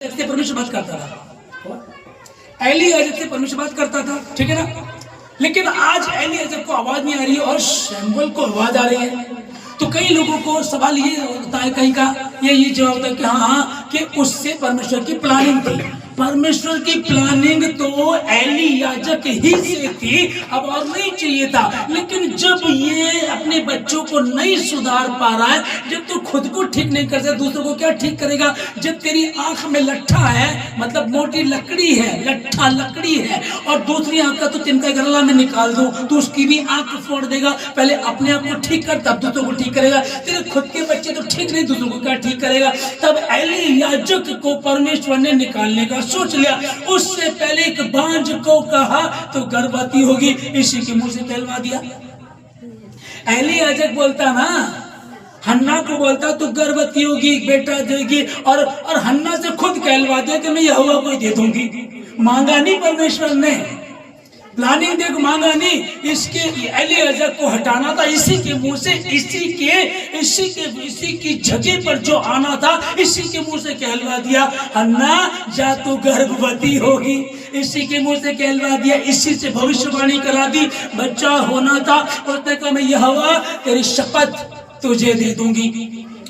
से परमेश्वर बात करता था, एलियाजर से परमेश्वर बात करता था, ठीक है ना। लेकिन आज एलियाजर को आवाज नहीं आ रही है और शम्बल को आवाज आ रही है। तो कई लोगों को सवाल ये होता है, कहीं का ये जवाब होता है कि हाँ कि उससे परमेश्वर की प्लानिंग थी। परमेश्वर की प्लानिंग तो एलियाजर ही से थी, अब और नहीं चाहिए था। लेकिन जब ये अपने बच्चों को नहीं सुधार पा रहा है, जब तू खुद को ठीक नहीं कर सकता, दूसरों को क्या ठीक करेगा। जब तेरी आंख में लट्ठा है, मतलब मोटी लकड़ी है, लट्ठा लकड़ी है, और दूसरी आंख का तो तिनका गल्ला में निकाल दो तो उसकी भी आंख फोड़ देगा। पहले अपने आप को ठीक कर, तब दूसरों को ठीक करेगा। तेरे खुद के बच्चे तो ठीक नहीं, दूसरों को क्या ठीक करेगा। तब एलियाजर को परमेश्वर ने निकालने का सोच लिया। उससे पहले एक बांझ को कहा तो गर्भवती होगी, इसी के मुंह से कहलवा दिया। एलियाजर बोलता ना, हन्ना को बोलता तो गर्भवती होगी, बेटा देगी, और हन्ना से खुद कहलवा दिया कि मैं यहोवा को दे दूंगी। मांगा नहीं परमेश्वर ने, प्लानिंग देख मांगा नहीं, इसके एलियाजर को हटाना था इसी के मुंह से, इसी की जगह पर जो आना था इसी के मुंह से कहलवा दिया, हन्ना जा तू गर्भवती होगी। इसी के मुंह से कहलवा दिया, इसी से भविष्यवाणी करा दी, बच्चा होना था। उसने कहा मैं यहोवा तेरी शपथ तुझे दे दूंगी।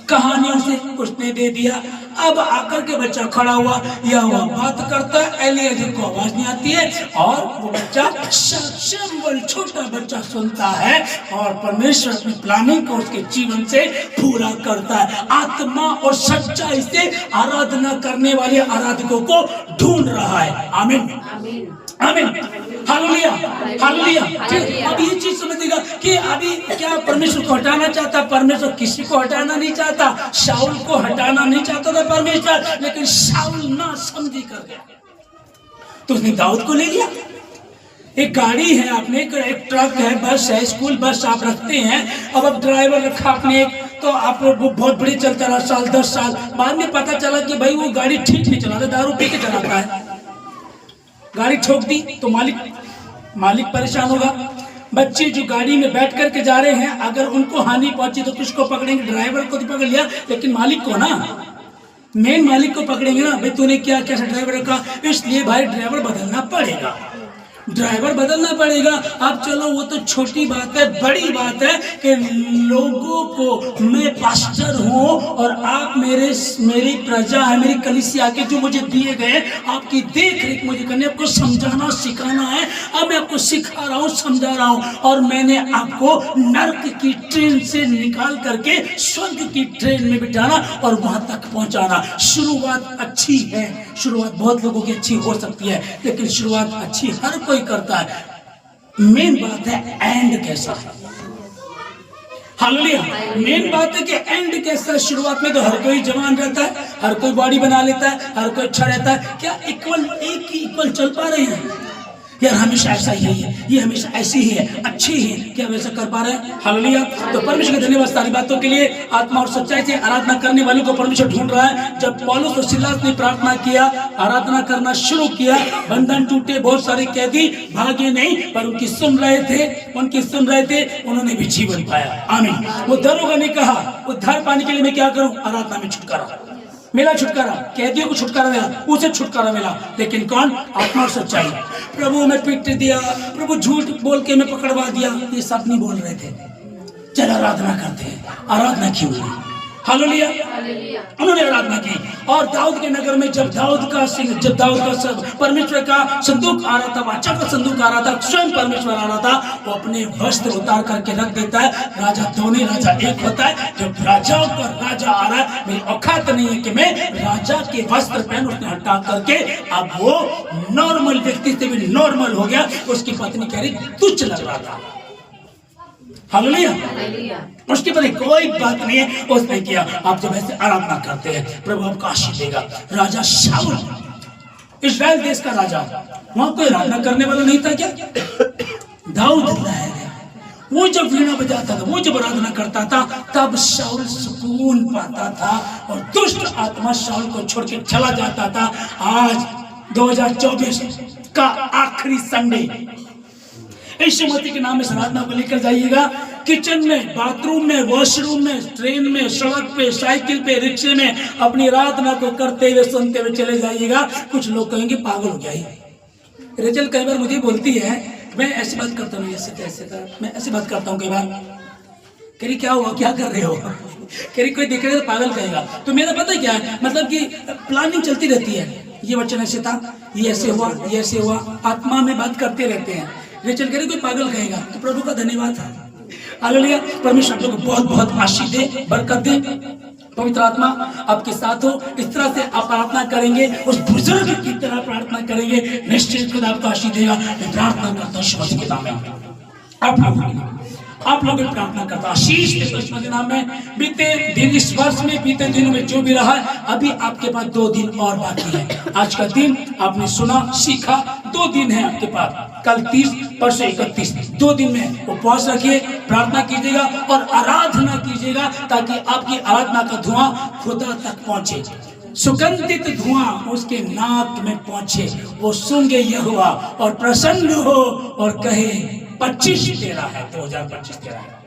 कहानी उसे उसने दे दिया। अब आकर के बच्चा खड़ा हुआ, यहोवा बात करता है, एलियाजर को आवाज नहीं आती है, और वो बच्चा शम्बल छोटा बच्चा सुनता है, और परमेश्वर अपनी प्लानिंग को उसके जीवन से पूरा करता है। आत्मा और सच्चाई से आराधना करने वाले आराधकों को ढूंढ रहा है। आमीन आमीन, हालेलुया हालेलुया। अब ये चीज समझिएगा कि अभी क्या परमेश्वर को हटाना चाहता, परमेश्वर किसी को हटाना नहीं चाहता। शाऊल को हटाना नहीं चाहता था परमेश्वर, लेकिन शाऊल ना समझी कर गया तो उसने दाऊद को ले लिया। एक गाड़ी है आपने, एक ट्रक है, बस है, स्कूल बस आप रखते हैं। अब ड्राइवर रखा आपने एक, तो आप वो बहुत बड़ी चलता रहा, साल 10 साल बाद में पता चला कि भाई वो गाड़ी ठीक नहीं चलाता, दारू पी के चलाता है। गाड़ी ठोक दी तो मालिक परेशान होगा। बच्चे जो गाड़ी में बैठ करके जा रहे हैं, अगर उनको हानि पहुंची तो किसको पकड़ेंगे? ड्राइवर को तो पकड़ लिया, लेकिन मालिक को ना, मेन मालिक को पकड़ेंगे ना। भाई तूने क्या कैसा ड्राइवर रखा, इसलिए भाई ड्राइवर बदलना पड़ेगा, ड्राइवर बदलना पड़ेगा। अब चलो वो तो छोटी बात है, बड़ी बात है कि लोगों को, मैं पास्टर हूँ और आप मेरी प्रजा है, मेरी कलीसिया के जो मुझे दिए गए, आपकी देख रेख मुझे करनी, आपको समझाना सिखाना है। अब मैं आपको सिखा रहा हूँ, समझा रहा हूँ, और मैंने आपको नर्क की ट्रेन से निकाल करके स्वर्ग की ट्रेन में बिठाना और वहां तक पहुंचाना। शुरुआत अच्छी है, शुरुआत बहुत लोगों की अच्छी हो सकती है, लेकिन शुरुआत अच्छी हर कोई करता है। मेन बात है एंड कैसा है। हालेलुया। मेन बात है कि एंड कैसा है। शुरुआत में तो हर कोई जवान रहता है, हर कोई बॉडी बना लेता है, हर कोई अच्छा रहता है। क्या एक ही इक्वल चल पा रहे हैं? यार हमेशा ऐसा ही है, ये हमेशा ऐसी ही है, अच्छी ही है, क्या वैसा कर पा रहे हैं? हालेलुया। तो परमेश्वर का धन्यवाद सारी बातों के लिए। आत्मा और सच्चाई से आराधना करने वालों को परमेश्वर ढूंढ रहा है। जब पौलुस और सिलास ने प्रार्थना किया, आराधना करना शुरू किया, बंधन टूटे, बहुत सारे कैदी भागे नहीं, पर उनकी सुन रहे थे, उन्होंने भी जीवन पाया। आमीन। वो दरोगा ने कहा उद्धार पाने के लिए मैं क्या करूं? आराधना में छुटकारा मिला, छुटकारा, कैदियों को छुटकारा मिला, उसे छुटकारा मिला। लेकिन कौन? आत्मा और सच्चाई। प्रभु मैं पीट दिया, प्रभु झूठ बोल के मैं पकड़वा दिया, ये सब नहीं बोल रहे थे। चल आराधना करते हैं। आराधना की हुई, हालेलुया। उन्होंने आराधना की। और दाऊद के नगर में जब दाऊद का परमेश्वर का संदूक आ रहा था, वाचा का संदूक आ रहा था, स्वयं परमेश्वर आ रहा था, वो अपने वस्त्र उतार करके रख देता है। राजा दोनों, राजा एक होता है। जब राजाओं का राजा आ रहा है, मेरी औकात नहीं है कि मैं राजा के वस्त्र पहन, उसने हटा करके अब वो नॉर्मल व्यक्ति से भी नॉर्मल हो गया। उसकी पत्नी कह रही तुच्छ लग रहा था। हालेलुया। उसके पर कोई बात नहीं है, उसने किया। आप जब ऐसे आराधना करते हैं, प्रभु आपको आशीष देगा। राजा शाऊल, इस्राएल देश का राजा, वहां कोई आराधना करने वाला नहीं था क्या? दाऊद लाया गया। वो जब वीणा बजाता था, वो जब आराधना करता था, तब शाऊल सुकून पाता था और दुष्ट आत्मा शाऊल को छोड़ के चला जाता था। आज 2024 का आखिरी संडे, यीशु मसीह के नाम में आराधना को लेकर जाइएगा। किचन में, बाथरूम में, वॉशरूम में, ट्रेन में, सड़क पे, साइकिल पे, रिक्शे में अपनी आराधना को करते हुए सुनते हुए चले जाइएगा। कुछ लोग कहेंगे पागल हो गया ही। रेचल कई बार मुझे बोलती है, मैं ऐसी बात करता हूँ, ऐसे मैं ऐसी बात करता हूँ कई बार। कह रही क्या हुआ, क्या कर रहे हो? कह रही कोई देखेगा तो पागल कहेगा। तो मेरा पता क्या है, मतलब कि प्लानिंग चलती रहती है। ये वचन ऐसे था, ये ऐसे हुआ, ये ऐसे हुआ, आत्मा में बात करते रहते हैं। रेचल कह रही कोई पागल कहेगा। तो प्रभु का धन्यवाद है, हालेलुया। परमेश्वर आपको बहुत बहुत आशीष दे, बरकत दे, पवित्र आत्मा आपके साथ हो। इस तरह से आप प्रार्थना करेंगे, उस बुजुर्ग की तरह प्रार्थना करेंगे, निश्चित खुद आपको आशीष देगा। मैं प्रार्थना करता हूँ यीशु के नाम में, आप लोग प्रार्थना करता आशीष के यीशु के नाम में। बीते दिन, इस वर्ष में, बीते दिनों में जो भी रहा है, अभी आपके पास 2 दिन और बाकी है। आज का दिन आपने सुना, सीखा, 2 दिन है आपके पास, कल 30, परसों 31, 2 दिन में उपवास रखिए, प्रार्थना कीजिएगा और आराधना कीजिएगा, ताकि आपकी आराधना का धुआं खुदा तक पहुंचे, सुगंधित धुआं उसके नाक में पहुंचे, वो सूंघे यहोवा और प्रसन्न हो और कहे 25 तेरा है, 2025 तेरा है।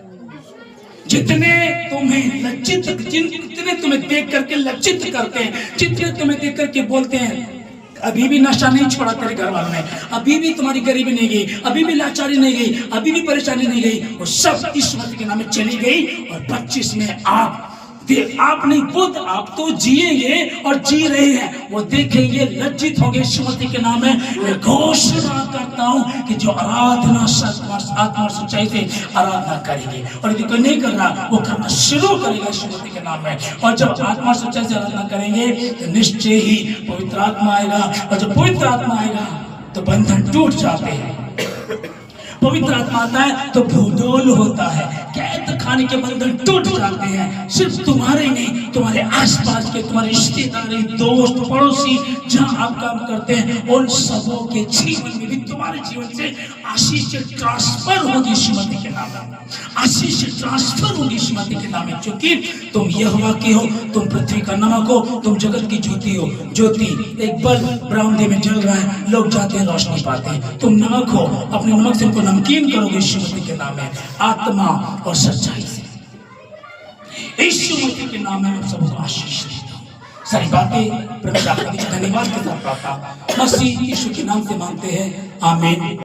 जितने तुम्हें लज्जित, जितने तुम्हें देख करके लज्जित करते हैं, जितने तुम्हें देख करके बोलते हैं अभी भी नशा नहीं छोड़ा तेरे घर वालों ने, अभी भी तुम्हारी गरीबी नहीं गई, अभी भी लाचारी नहीं गई, अभी भी परेशानी नहीं गई, वो सब यीशु मसीह के नाम में चली गई। और 25 में आप नहीं, खुद आप तो जिएंगे और जी रहे हैं, वो देखेंगे, लज्जित होंगे। यीशु मसीह के नाम में मैं घोषणा करता हूं कि जो आराधना आत्मा और सच्चाई से आराधना करेंगे, और यदि कोई नहीं कर रहा, वो करना शुरू करेगा यीशु मसीह के नाम में। और जब आत्मा और सच्चाई से आराधना करेंगे तो निश्चय ही पवित्र आत्मा आएगा, और जब पवित्र आत्मा आएगा तो बंधन टूट जाते हैं। पवित्र आत्मा आता है तो भूडोल होता है, कैद खाने के बंधन टूट जाते हैं। सिर्फ तुम्हारे नहीं, तुम्हारे आसपास के, तुम्हारे रिश्तेदारी, दोस्त, पड़ोसी, जहां आप काम करते हैं, उन सबों के जीवन में भी तुम्हारे जीवन से आशीष ट्रांसफर होगी यीशु मसीह के नाम में, आशीष ट्रांसफर होगी यीशु मसीह के नाम में। क्योंकि तुम यहोवा के हो, तुम पृथ्वी का नमक हो, तुम जगत की ज्योति हो। ज्योति एक बल्ब बरामदे में जल रहा है, लोग जाते हैं, रोशनी पाते हैं। तुम नमक हो, अपने नमक से उनको नमकीन करोगे यीशु मसीह के नाम में, आत्मा और सच्चाई से। यीशु मसीह के नाम में मैं सबको आशीष देता हूँ। सारी बातें प्रभु का धन्यवाद के साथ प्रार्थना मसीह यीशु के नाम से मांगते हैं, आमीन।